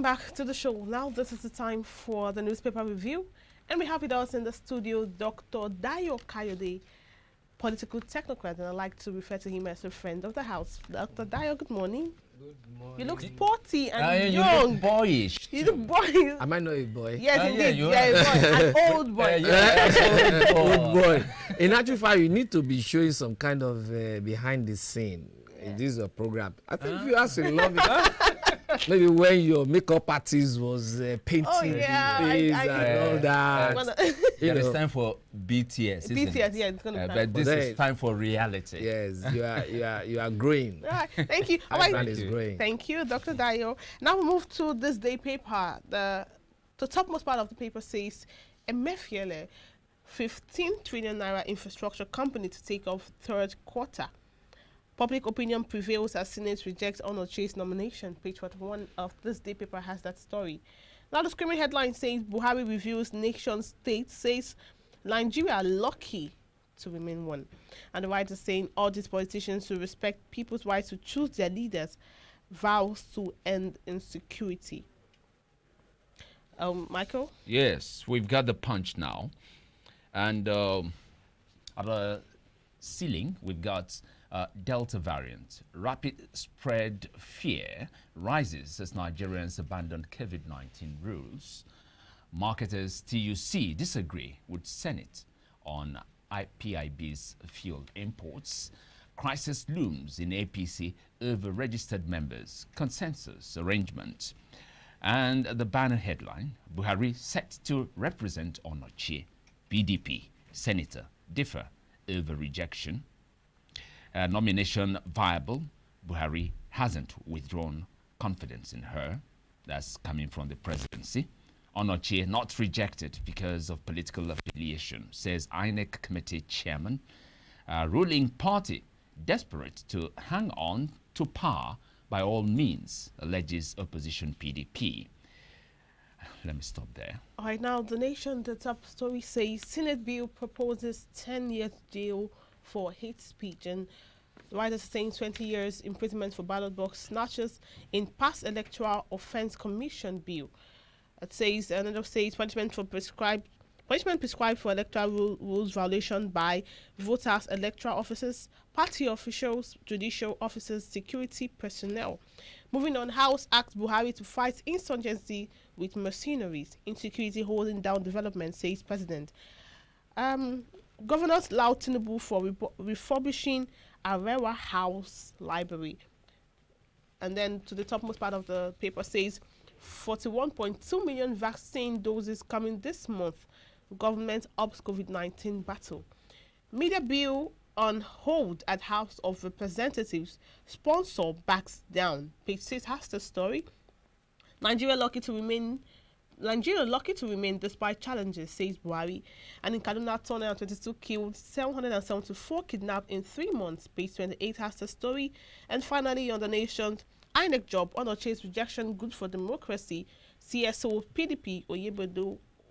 Welcome back to the show. Now this is the time for the newspaper review, and we have with us in the studio Dr. Dayo Kayode, political technocrat, and I like to refer to him as a friend of the house. Dr. Dayo, good morning. Good morning. You look sporty and You young. look boyish. You look boyish. Am I not a boy? Yes, indeed. you Yeah, a boy. An old boy. Good boy. In actual fact, you need to be showing some kind of behind the scene. This is a program. I think if you ask a love it. Maybe when your makeup artist was painting the face and all that. It's time for BTS. BTS, yeah, it's going to be time. But this is time for reality. Yes, you are growing. Right. Thank you. All Brand right. is growing. Thank you, Dr. Dayo. Now we move to this day paper. The topmost part of the paper says, Emefiele, 15 trillion naira infrastructure company to take off third quarter. Public opinion prevails as Senate rejects Onochie's nomination. Page 41 of this day paper has that story. Now the screaming headline says Buhari reviews nation state, says Nigeria lucky to remain one. And the writer saying all these politicians who respect people's right to choose their leaders vows to end insecurity. Michael? Yes, we've got the punch now. And at the ceiling, we've got Delta variant. Rapid spread fear rises as Nigerians abandon COVID-19 rules. Marketers TUC disagree with Senate on PIB's fuel imports. Crisis looms in APC over registered members. Consensus arrangement. And the banner headline, Buhari set to represent Onochie. PDP senator differ over rejection. Nomination viable. Buhari hasn't withdrawn confidence in her. That's coming from the presidency. Onochie not rejected because of political affiliation, says INEC committee chairman. Ruling party desperate to hang on to power by all means, alleges opposition PDP. Let me stop there. All right, now the Nation, the top story says Senate bill proposes 10-year jail for hate speech, and the writer is saying 20 years imprisonment for ballot box snatchers in past electoral offence commission bill. It says another says punishment prescribed for electoral rules violation by voters, electoral officers, party officials, judicial officers, security personnel. Moving on, House asks Buhari to fight insurgency with mercenaries. Insecurity holding down development, says President. Governors laud Tinubu for refurbishing Arewa House Library. And then to the topmost part of the paper says 41.2 million vaccine doses coming this month. Government ups COVID-19 battle. Media bill on hold at House of Representatives. Sponsor backs down. Page 6 has the story. Nigeria lucky to remain despite challenges, says Buhari. And in Kaduna, 222 killed, 774 kidnapped in 3 months. Page 28 has the story. And finally, on the Nation, INEC job, Onochie's rejection, good for democracy. CSO, PDP,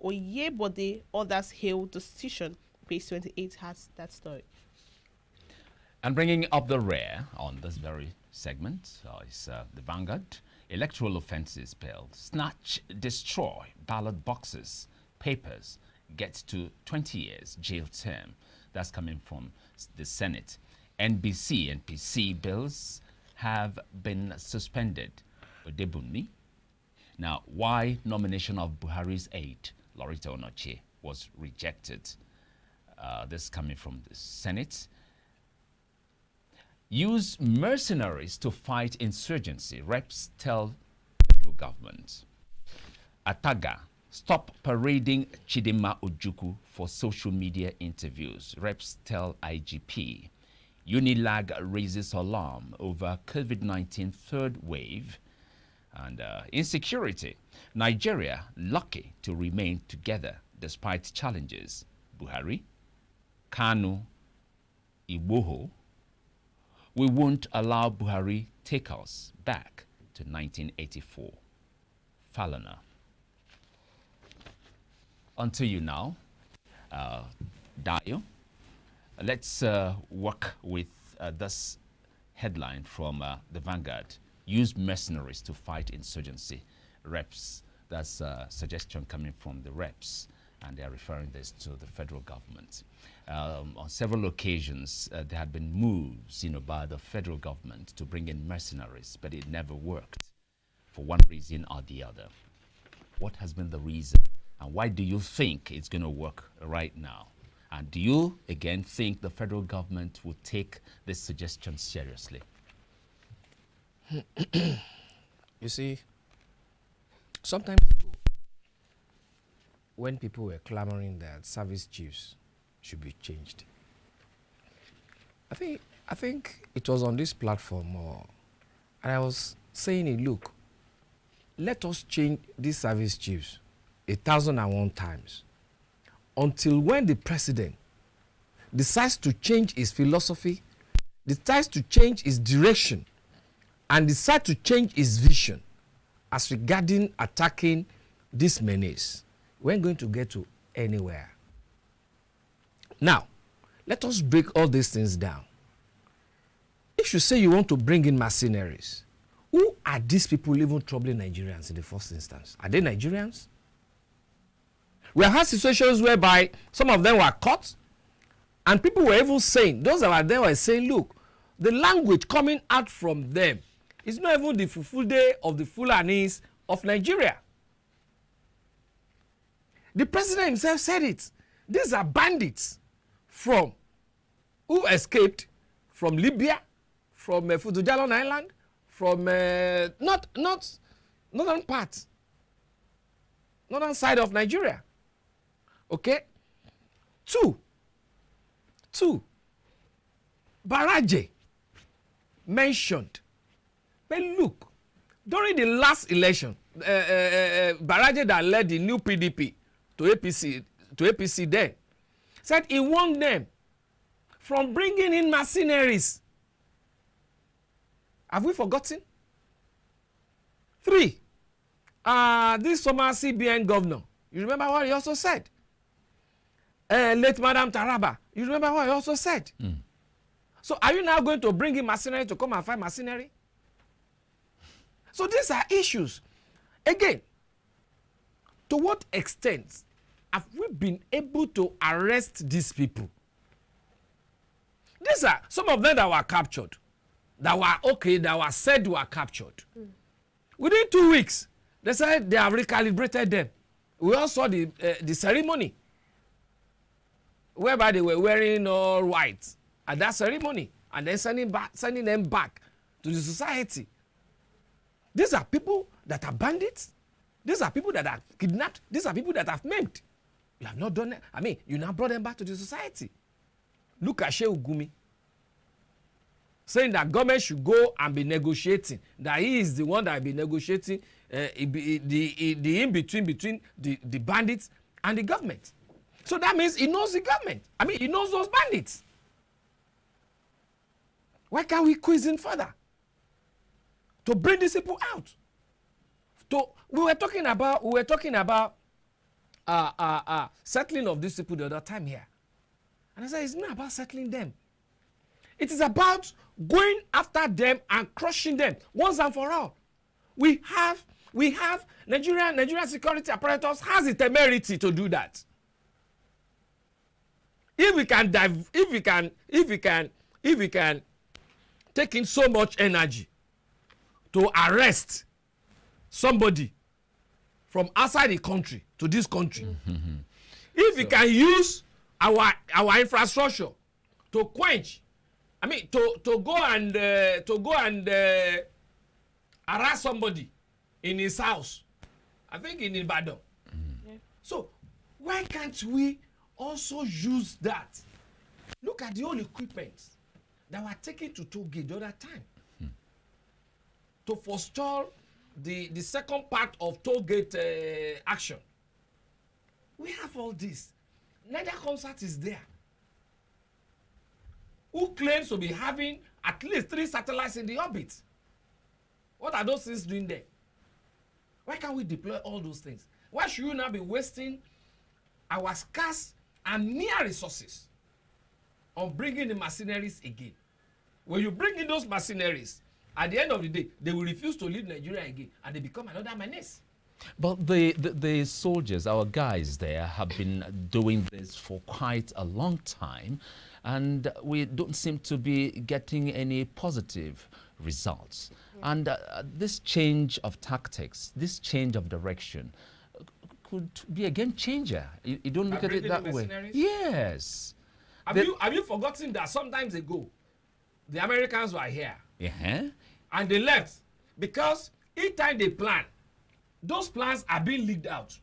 Oyebode, others hail decision. Page 28 has that story. And bringing up the rear on this very segment is the Vanguard. Electoral offences bill. Snatch, destroy ballot boxes, papers, gets to 20 years jail term. That's coming from the Senate. NBC and PC bills have been suspended. Odebunmi. Now, why nomination of Buhari's aide, Lauretta Onochie, was rejected? This coming from the Senate. Use mercenaries to fight insurgency. Reps tell federal government. Ataga, stop parading Chidinma Ojukwu for social media interviews. Reps tell IGP. Unilag raises alarm over COVID-19 third wave. And insecurity. Nigeria lucky to remain together despite challenges. Buhari, Kanu, Igboho. We won't allow Buhari take us back to 1984. Falana. Until you now, Dayo. Let's work with this headline from the Vanguard. Use mercenaries to fight insurgency. reps. That's a suggestion coming from the reps, and they are referring this to the federal government. On several occasions, there had been moves, by the federal government to bring in mercenaries, but it never worked for one reason or the other. What has been the reason, and why do you think it's going to work right now? And do you, again, think the federal government will take this suggestion seriously? You see, sometimes when people were clamoring that service chiefs should be changed, I think it was on this platform, and I was saying, look, let us change these service chiefs 1,001 times until when the president decides to change his philosophy, decides to change his direction, and decide to change his vision as regarding attacking this menace. We ain't going to get to anywhere. Now, let us break all these things down. If you say you want to bring in mercenaries, who are these people even troubling Nigerians in the first instance? Are they Nigerians? We have had situations whereby some of them were caught, and people were even saying, those that were there were saying, look, the language coming out from them is not even the full day of the Fulanis of Nigeria. The president himself said it. These are bandits who escaped from Libya, from Futujalon Island, from northern part, northern side of Nigeria. Okay? Two, Baraje mentioned. But look, during the last election, Baraje that led the new PDP to APC then, said he warned them from bringing in mercenaries. Have we forgotten? 3, this former CBN governor, you remember what he also said? Late Madam Taraba, you remember what he also said? So are you now going to bring in mercenary to come and fight mercenary? So these are issues. Again, to what extent have we been able to arrest these people? These are some of them that were captured, that were said were captured. Within 2 weeks, they said they have recalibrated them. We all saw the ceremony whereby they were wearing all white at that ceremony and then sending them back to the society. These are people that are bandits. These are people that are kidnapped. These are people that have maimed. You have not done it. I mean, you now brought them back to the society. Look at Shehu Gumi saying that government should go and be negotiating, that he is the one that will be negotiating the in-between between the bandits and the government. So that means he knows the government. I mean, he knows those bandits. Why can't we quiz in further to bring these people out? We were talking about settling of these people the other time here, and I said it's not about settling them. It is about going after them and crushing them once and for all. We have Nigerian security apparatus has the temerity to do that. If we can take in so much energy to arrest somebody from outside the country to this country, if we can use our infrastructure to quench, I mean to go and harass somebody in his house, I think in Ibadan. Yeah. So why can't we also use that? Look at the old equipment that were taken to toll gate the other time to forestall the second part of toll gate action. We have all this. Niger Concert is there, who claims to be having at least 3 satellites in the orbit. What are those things doing there? Why can't we deploy all those things? Why should you now be wasting our scarce and near resources on bringing the mercenaries again? When you bring in those mercenaries, at the end of the day, they will refuse to leave Nigeria again and they become another menace. But the soldiers, our guys there, have been doing this for quite a long time, and we don't seem to be getting any positive results. And this change of tactics, this change of direction, could be a game changer. You don't look at it that way. Yes. Have you forgotten that sometimes ago, the Americans were here and they left because each time they plan, those plans are being leaked out.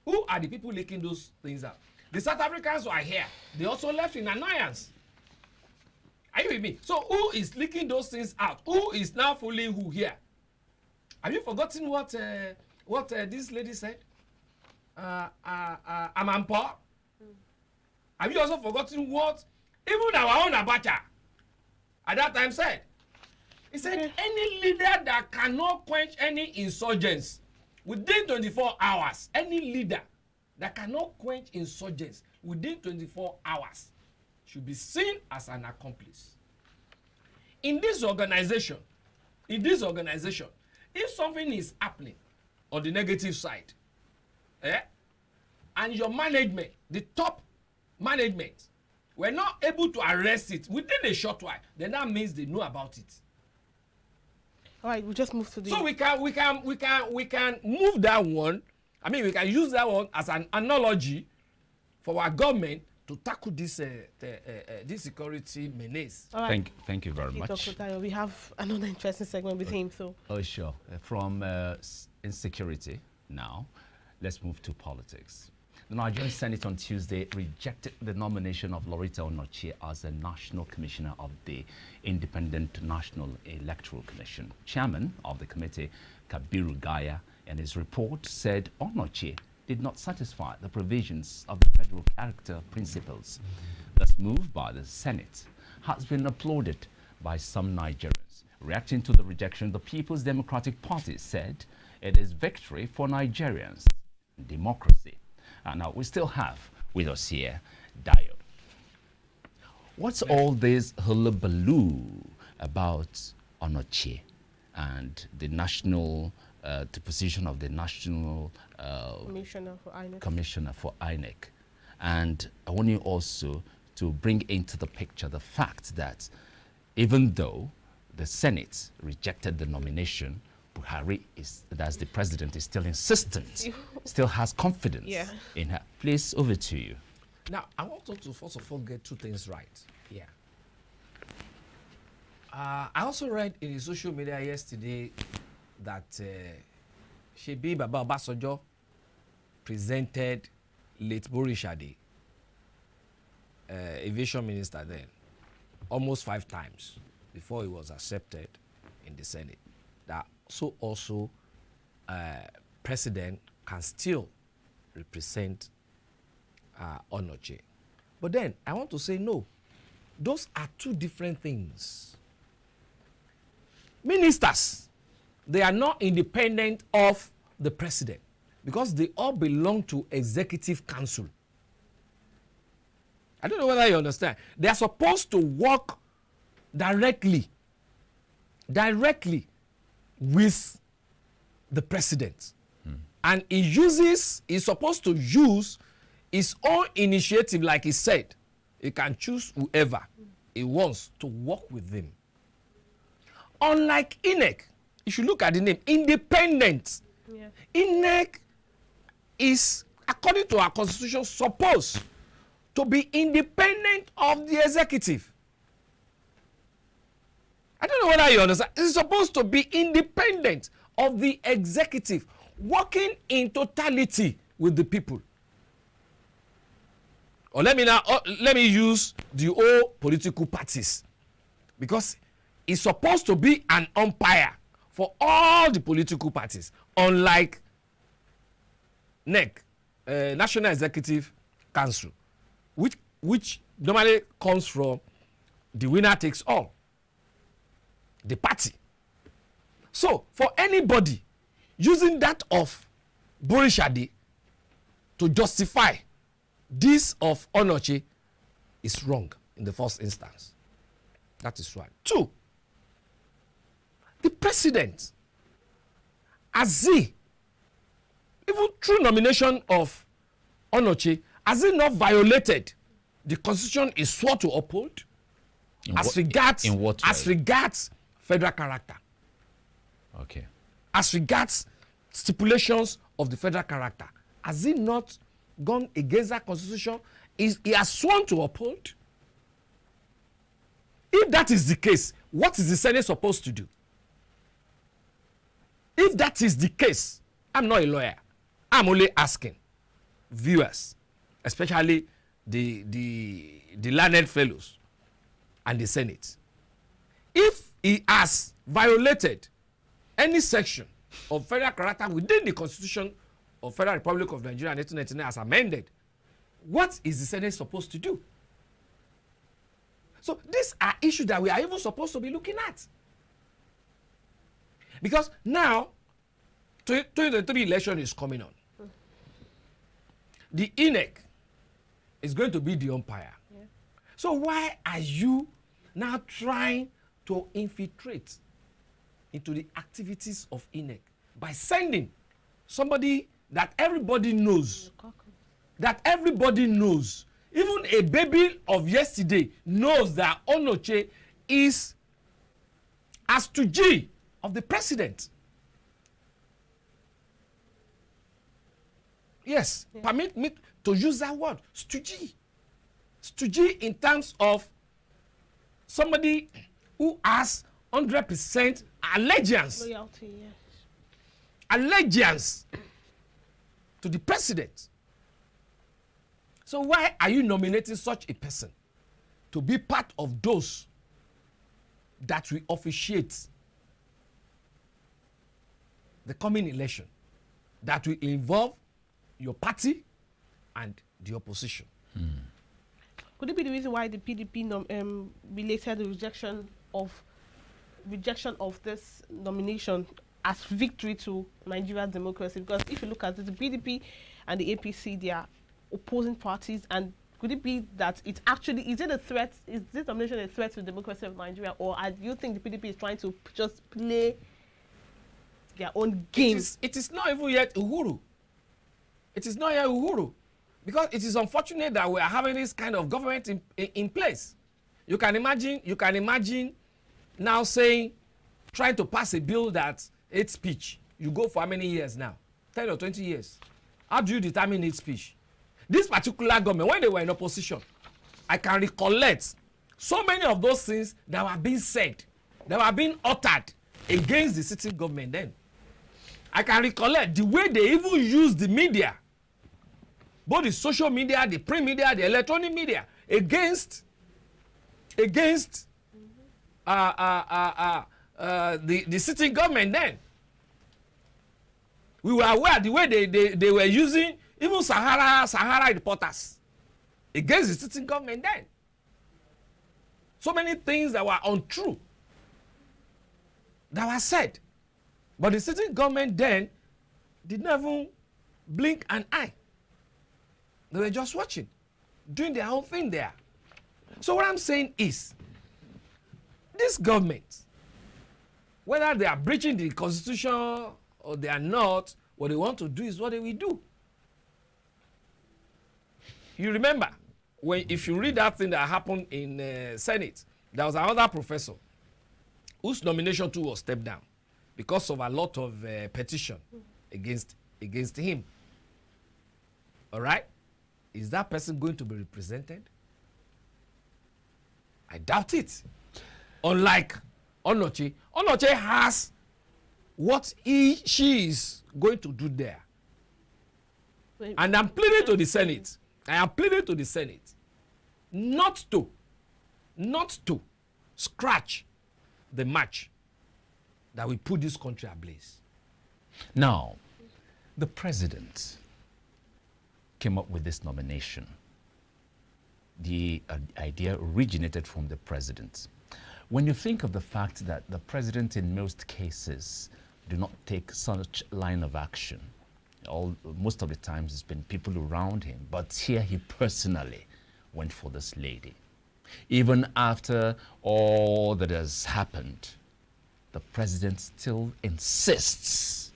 Who are the people leaking those things out? The South Africans were here. They also left in annoyance. Are you with me? So who is leaking those things out? Who is now fooling who here? Have you forgotten what this lady said? I'm poor. Have you also forgotten what even our own Abacha at that time said? He said any leader that cannot quench any insurgents within 24 hours, any leader that cannot quench insurgents within 24 hours should be seen as an accomplice. In this organization, if something is happening on the negative side, and your management, the top management, were not able to arrest it within a short while, then that means they know about it. All right, we just move to the. So we can move that one. I mean, we can use that one as an analogy for our government to tackle this this security menace. All right. Thank you very much. Dr. Dayo, we have another interesting segment with him. So. Oh, sure. From insecurity now, let's move to politics. The Nigerian Senate on Tuesday rejected the nomination of Lauretta Onochie as a National Commissioner of the Independent National Electoral Commission. Chairman of the committee, Kabiru Gaya, in his report said Onochie did not satisfy the provisions of the federal character principles. This move by the Senate has been applauded by some Nigerians. Reacting to the rejection, the People's Democratic Party said it is victory for Nigerians. Democracy. And now we still have with us here Dayo. What's all this hullabaloo about Onochie and the national, the position of the national commissioner for INEC? And I want you also to bring into the picture the fact that even though the Senate rejected the nomination, Buhari, as the president, is still insistent, still has confidence in her. Please, over to you. Now, I want to first of all get two things right here. I also read in the social media yesterday that Shebi Baba Obasanjo presented late Borishade, aviation minister then, almost 5 times before he was accepted in the Senate. That so also president can still represent Onochie. But then I want to say no. Those are two different things. Ministers, they are not independent of the president because they all belong to executive council. I don't know whether you understand. They are supposed to work directly with the president. And he's supposed to use his own initiative, like he said. He can choose whoever he wants to work with him. Unlike INEC, you should look at the name, independent. Yeah. INEC is, according to our constitution, supposed to be independent of the executive. I don't know whether you understand. It's supposed to be independent of the executive, working in totality with the people. Or let me use the old political parties, because it's supposed to be an umpire for all the political parties, unlike NEC, National Executive Council, which normally comes from the winner takes all, the party. So for anybody using that of Borishade to justify this of Onochie is wrong in the first instance. That is one. 2, the president, as he through nomination of Onochie, has it not violated the constitution is sworn to uphold In what as way? regards federal character, Okay. as regards stipulations of the federal character? Has it not gone against that constitution? He has sworn to uphold? If that is the case, what is the Senate supposed to do? If that is the case, I'm not a lawyer. I'm only asking viewers, especially the learned fellows and the Senate. If he has violated any section of federal character within the Constitution of Federal Republic of Nigeria 1999 as amended, what is the Senate supposed to do? So these are issues that we are even supposed to be looking at. Because now, 2023 election is coming on. The INEC is going to be the umpire. Yeah. So why are you now trying to infiltrate into the activities of INEC by sending somebody that everybody knows, even a baby of yesterday knows that Onochie is a stooge of the president? Yes, yeah. Permit me to use that word, stooge. Stooge in terms of somebody who has 100% allegiance. Loyalty, yes. Allegiance to the president. So why are you nominating such a person to be part of those that will officiate the coming election that will involve your party and the opposition? Could it be the reason why the PDP related the rejection of this nomination as victory to Nigeria's democracy? Because if you look at it, the PDP and the APC, they are opposing parties, and could it be that it actually is this nomination a threat to the democracy of Nigeria, or do you think the PDP is trying to just play their own game? It is not even yet Uhuru. It is not yet Uhuru, because it is unfortunate that we are having this kind of government in place. You can imagine now trying to pass a bill that hate speech. You go for how many years now? 10 or 20 years. How do you determine hate speech? This particular government, when they were in opposition, I can recollect so many of those things that were being said, that were being uttered against the sitting government then. I can recollect the way they even used the media, both the social media, the print media, the electronic media, against the sitting government then. We were aware the way they were using even Sahara reporters against the sitting government then. So many things that were untrue that were said. But the sitting government then did not even blink an eye. They were just watching, doing their own thing there. So what I'm saying is, this government, whether they are breaching the constitution or they are not, what they want to do is what they will do. You remember, if you read that thing that happened in Senate, there was another professor whose nomination too was stepped down because of a lot of petition against him. All right? Is that person going to be represented? I doubt it. Unlike Onochie, Onochie has what she is going to do there. And I'm pleading to the Senate. I am pleading to the Senate not to scratch the match that will put this country ablaze. Now, the president came up with this nomination. The idea originated from the president. When you think of the fact that the president in most cases do not take such line of action, most of the times it's been people around him, but here he personally went for this lady. Even after all that has happened, the president still insists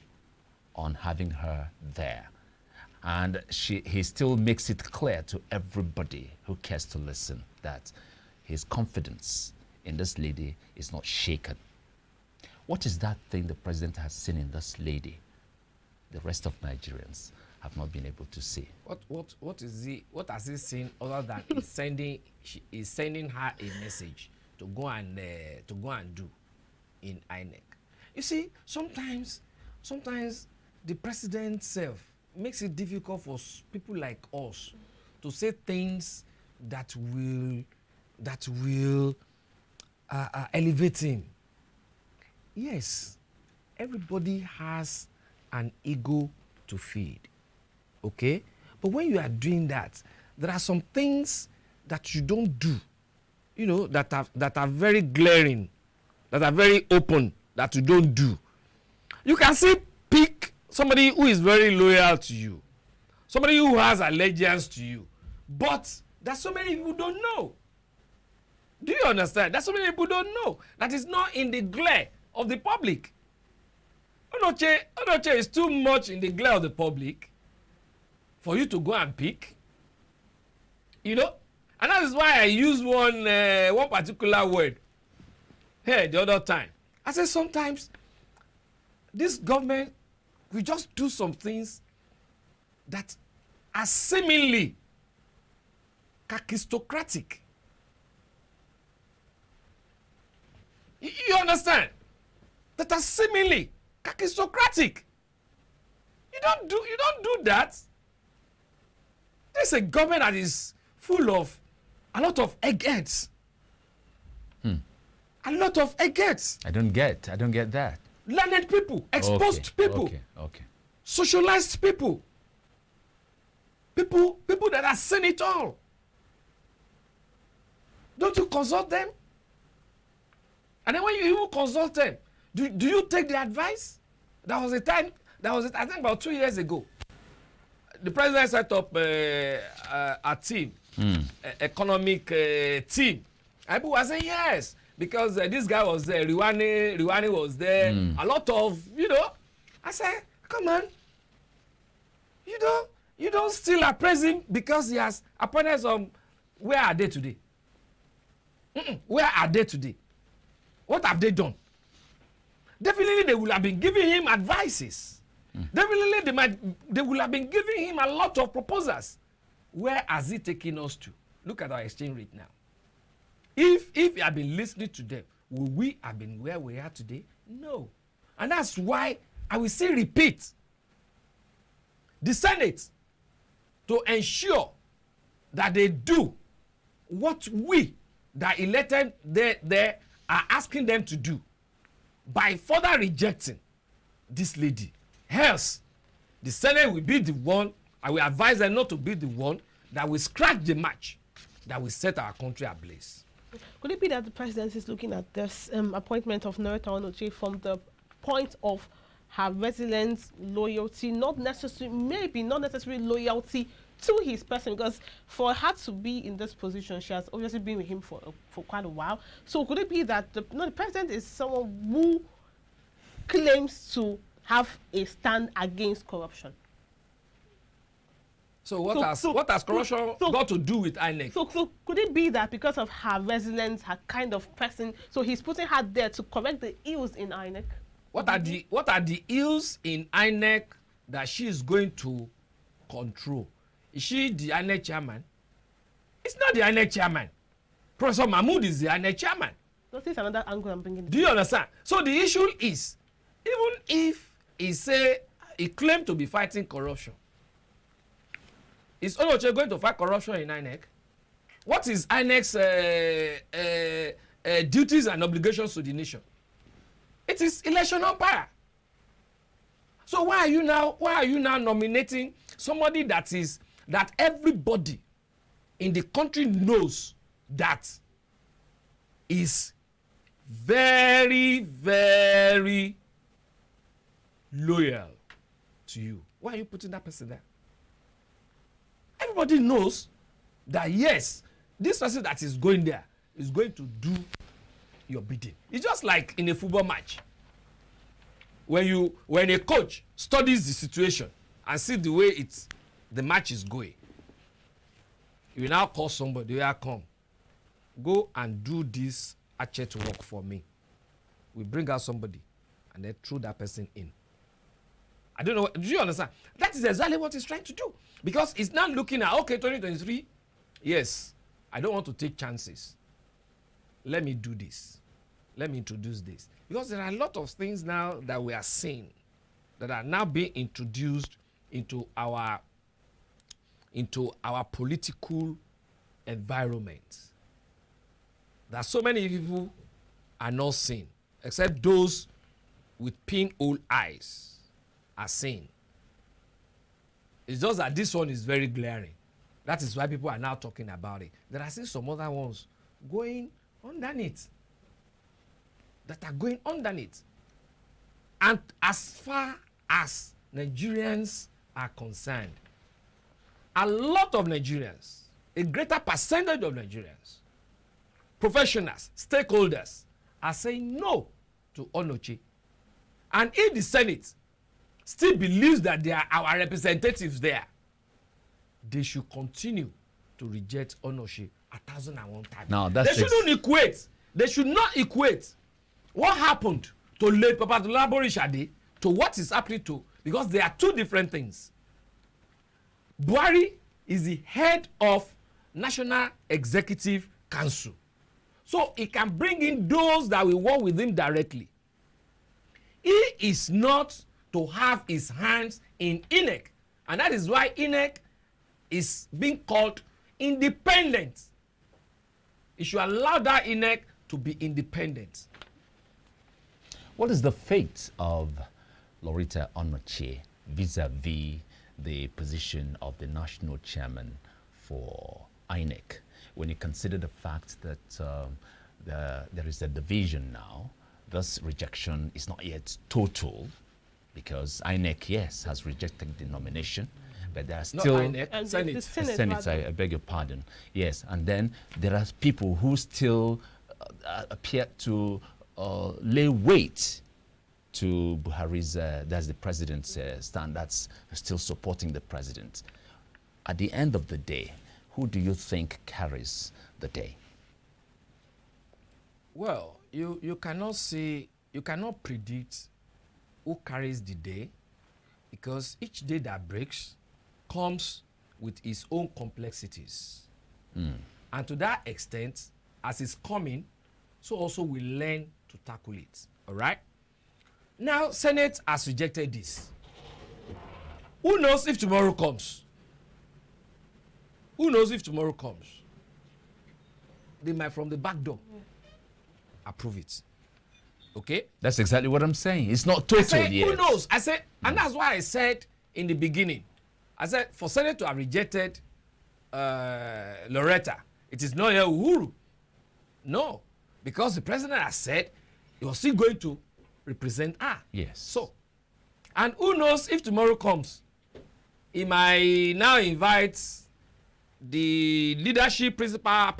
on having her there. And he still makes it clear to everybody who cares to listen that his confidence in this lady is not shaken. What is that thing the president has seen in this lady the rest of Nigerians have not been able to see? What has he seen other than he's sending her a message to go and do in INEC? You see, sometimes the president self makes it difficult for people like us to say things that will elevate him. Yes, everybody has an ego to feed, okay? But when you are doing that, there are some things that you don't do, you know, that are very glaring, that are very open, that you don't do. You can see pick somebody who is very loyal to you, somebody who has allegiance to you, but there's so many people don't know. Do you understand? There's so many people don't know that is not in the glare of the public. Onochie is too much in the glare of the public for you to go and pick. You know? And that is why I use one particular word here the other time. I said sometimes this government will just do some things that are seemingly kakistocratic. You understand? That are seemingly kakistocratic. You don't do that. There's a government that is full of a lot of eggheads. A lot of eggheads. I don't get that. Learned people, exposed people, Okay. socialized people, people that have seen it all. Don't you consult them? And then when you even consult them, do you take the advice? There was a time, I think about 2 years ago, the president set up a team, economic team. And people were saying yes, because this guy was there, Riwani was there, a lot of, you know. I said, come on, you don't still appraise him because he has appointed some. Where are they today? Where are they today? What have they done? Definitely they will have been giving him advices. Definitely they will have been giving him a lot of proposals. Where has he taken us to? Look at our exchange rate now. If you have been listening to them, will we have been where we are today? No. And that's why I will say repeat. The Senate, to ensure that they do what we that elected there are asking them to do by further rejecting this lady. Else, the Senate will be the one, I will advise them not to be the one that will scratch the match that will set our country ablaze. Could it be that the president is looking at this appointment of Lauretta Onochie from the point of her resilience, loyalty, not necessarily loyalty to his person, because for her to be in this position, she has obviously been with him for quite a while. So could it be that the president is someone who claims to have a stand against corruption? So what has corruption got to do with INEC? So could it be that because of her resilience, her kind of person, so he's putting her there to correct the ills in INEC? What are the ills in INEC that she is going to control? Is she the INEC chairman? It's not the INEC chairman. Professor Mahmood is the INEC chairman. This is another angle I'm bringing. Do you understand? So the issue is, even if he claimed to be fighting corruption, is Onochie going to fight corruption in INEC? What is INEC's duties and obligations to the nation? It is election umpire. So why are you now nominating somebody that everybody in the country knows that is very, very loyal to you? Why are you putting that person there? Everybody knows that yes, this person that is going there is going to do your bidding. It's just like in a football match. When a coach studies the situation and see the way the match is going. You now call somebody, you come. Go and do this hatchet work for me. We bring out somebody and then throw that person in. I don't know. Do you understand? That is exactly what he's trying to do. Because he's now looking at, okay, 2023, yes, I don't want to take chances. Let me do this. Let me introduce this. Because there are a lot of things now that we are seeing that are now being introduced into our political environment. There are so many people are not seeing, except those with pinhole eyes are seeing. It's just that this one is very glaring. That is why people are now talking about it. There are still some other ones going underneath. That are going underneath. And as far as Nigerians are concerned, a lot of Nigerians, a greater percentage of Nigerians, professionals, stakeholders, are saying no to Onochie. And if the Senate still believes that they are our representatives there, they should continue to reject Onochie 1,001 times. Now, that's They should not equate what happened to late Papa Dolabori Shade to what is happening to, because they are two different things. Buhari is the head of National Executive Council. So he can bring in those that will work with him directly. He is not to have his hands in INEC. And that is why INEC is being called independent. He should allow that INEC to be independent. What is the fate of Lauretta Onochie vis-a-vis the position of the national chairman for INEC? When you consider the fact that there is a division now, this rejection is not yet total, because INEC, yes, has rejected the nomination, but there are still... Not INEC, Senate. Senate, I beg your pardon. Yes, and then there are people who still appear to lay weight to Buhari's, that's the president's stand, that's still supporting the president. At the end of the day, who do you think carries the day? Well, you cannot predict who carries the day, because each day that breaks comes with its own complexities. And to that extent, as it's coming, so also we learn to tackle it. All right? Now, Senate has rejected this. Who knows if tomorrow comes? Who knows if tomorrow comes? They might, from the back door, approve it. Okay? That's exactly what I'm saying. It's not total yet. Who knows? I said, and that's why I said in the beginning, I said, for Senate to have rejected Lauretta, it is not a Uhuru. No. Because the president has said he was still going to represent her. Yes. So, and who knows if tomorrow comes, he might now invite the leadership principal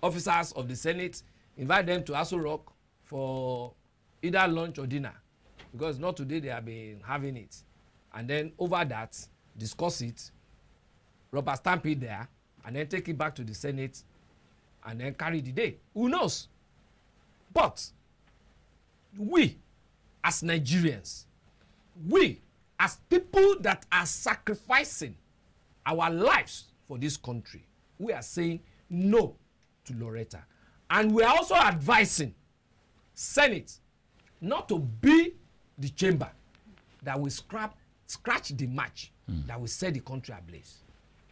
officers of the Senate, invite them to Aso Rock for either lunch or dinner, because not today they have been having it, and then over that discuss it, rubber stamp it there, and then take it back to the Senate, and then carry the day. Who knows? But we as Nigerians, we as people that are sacrificing our lives for this country, we are saying no to Lauretta. And we are also advising Senate not to be the chamber that will scratch the match that will set the country ablaze.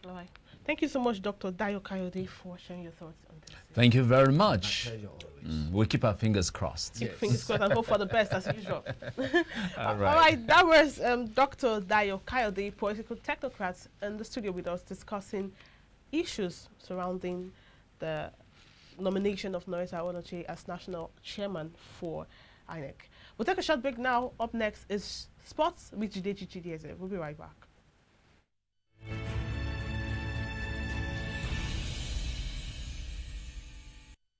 All right. Thank you so much, Dr. Dayo Kayode, for sharing your thoughts on this. Thank you very much. My pleasure always. We'll keep our fingers crossed. Yes. Fingers crossed and hope for the best as usual. All All right, that was Dr. Dayo Kayode, political technocrat, in the studio with us discussing issues surrounding the nomination of Lauretta Onochie as national chairman for INEC. We'll take a short break now. Up next is sports with Jideji Chidieze. We'll be right back.